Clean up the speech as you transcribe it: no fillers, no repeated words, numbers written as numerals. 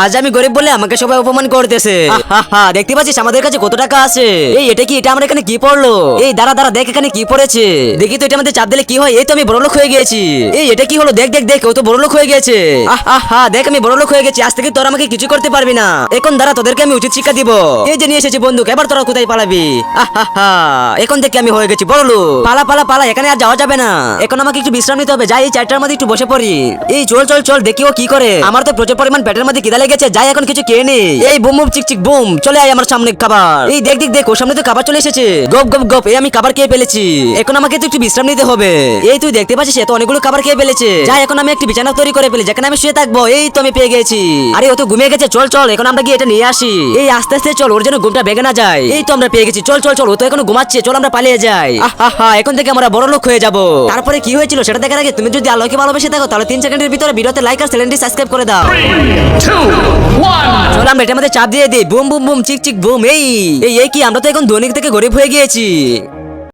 আজ আমি গরিব বলে আমাকে সবাই অপমান করতেছে। দেখতে পাচ্ছিস আমাদের কাছে কত টাকা আছে। এই এটা কি, এটা আমার এখানে কি পড়লো? এই দাঁড়া দাঁড়া, দেখ এখানে কি পড়েছে। দেখি তো এটা আমাদের চাপ দিলে কি হয়। এই তো আমি বড়লোক হয়ে গেছি। এই এটা কি হলো, দেখ দেখ দেখ, ও তো বড়লোক হয়ে গেছে। দেখ আমি বড়লোক হয়ে গেছি। আজ থেকে তোরা আমাকে কিছু করতে পারবি না। এখন দাঁড়া, তোদেরকে আমি উচিত শিক্ষা দিব। এই যে নিয়ে এসেছি বন্দুক, এবার তোরা কোথায় পালাবি? এখন থেকে আমি হয়ে গেছি বড়লোক। পালা পালা পালা, এখানে আর যাওয়া যাবে না। এখন আমাকে একটু বিশ্রাম নিতে হবে। যাই এই চারটার মধ্যে একটু বসে পড়ি। এই চল চল চল, দেখি ও কি করে। আমার তো প্রচুর পরিমাণ পেটের মধ্যে খিদা লেগেছে। যাই এখন কিছু খেয়ে নি। এই বুম বুম চিক চিক বুম, চলে আয় আমার সামনে খাবার। এই দেখ দেখ দেখ, ওর সামনে তো খাবার চলে এসেছে। গপ গপ গপ, এই আমি খাবার খেয়ে ফেলেছি। এখন আমাকে তো একটু বিশ্রাম নিতে হবে। এই তুই দেখতে পাচ্ছিস, এত অনেকগুলো খাবার খেয়ে ফেলেছে। যাই এখন আমি একটি বিছানা তৈরি করে ফেলি, যেখানে আমি শুয়ে থাকবো। এই তো আমি পেয়ে গেছি। আরে ও তো ঘুমিয়ে গেছে। চল চল, এখন আমরা গিয়ে এটা নিয়ে আসি। এই আস্তে আস্তে চল, ওর যেন ঘুমটা ভেঙে না যায়। এই তো আমরা পেয়ে গেছি। চল চল চল, ও তো এখনো ঘুমাচ্ছে। চল আমরা পালিয়ে যাই। এখন থেকে আমরা বড় লোক হয়ে যাব। তারপরে কি হয়েছিল সেটা দেখার আগে তুমি যদি আলোকে ভালোবেসে থাকো, তাহলে 3 সেকেন্ডের ভিতরে ভিডিওতে লাইক আর চ্যানেলটি সাবস্ক্রাইব করে দাও। 2, 1. চল আমরা এটার মধ্যে চাপ দিয়ে দিই। বুম বুম বুম চিক চিক বুম। এই এই কি, আমরা তো এখন ধনী থেকে গরিব হয়ে গিয়েছি।